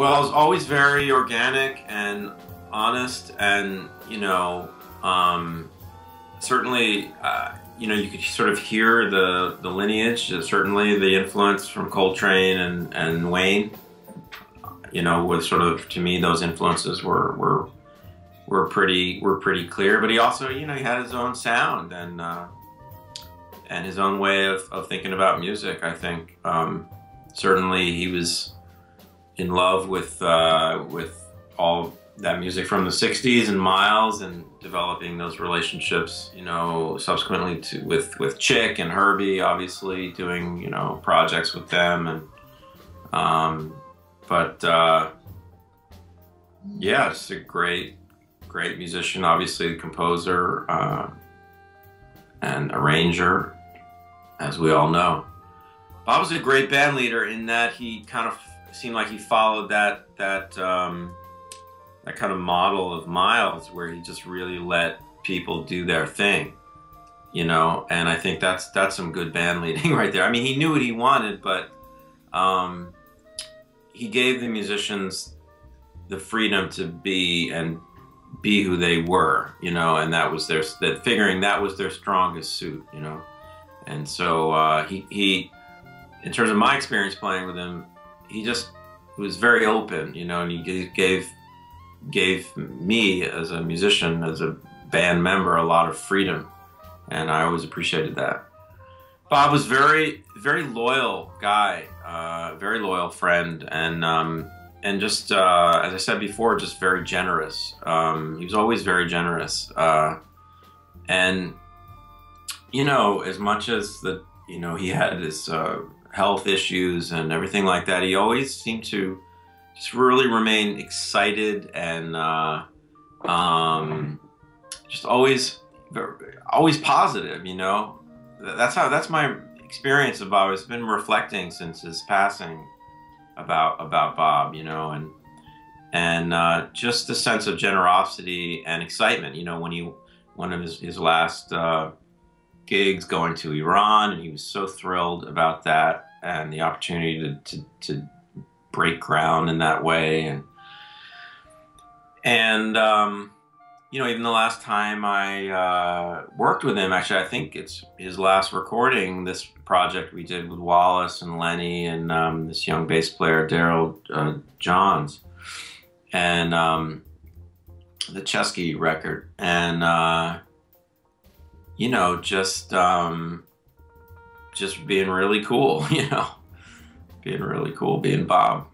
Well, it was always very organic and honest, and certainly, you could sort of hear the lineage. Certainly, the influence from Coltrane and Wayne. Was sort of, to me, those influences were pretty clear. But he also, he had his own sound and his own way of thinking about music. I think certainly he was in love with all that music from the '60s and Miles, and developing those relationships, subsequently with Chick and Herbie, obviously doing projects with them, and yeah, just a great musician, obviously composer and arranger, as we all know. Bob was a great band leader in that he kind of seemed like he followed that kind of model of Miles, where he just really let people do their thing, and I think that's some good band leading right there. I mean, he knew what he wanted, but he gave the musicians the freedom to be who they were, and that was figuring that was their strongest suit, and so he in terms of my experience playing with him, he just was very open, and he gave me as a musician, as a band member, a lot of freedom, and I always appreciated that. Bob was very loyal guy, very loyal friend, and just as I said before, just very generous. He was always very generous, and as much as he had his health issues and everything like that, he always seemed to just really remain excited and just always positive. That's my experience of Bob. It's been reflecting since his passing about Bob, and just the sense of generosity and excitement. When one of his last gigs going to Iran, and he was so thrilled about that and the opportunity to break ground in that way, and even the last time I worked with him, actually, I think it's his last recording, this project we did with Wallace and Lenny and this young bass player, Daryl Johns, and the Chesky record, and just being really cool, being really cool, being Bob.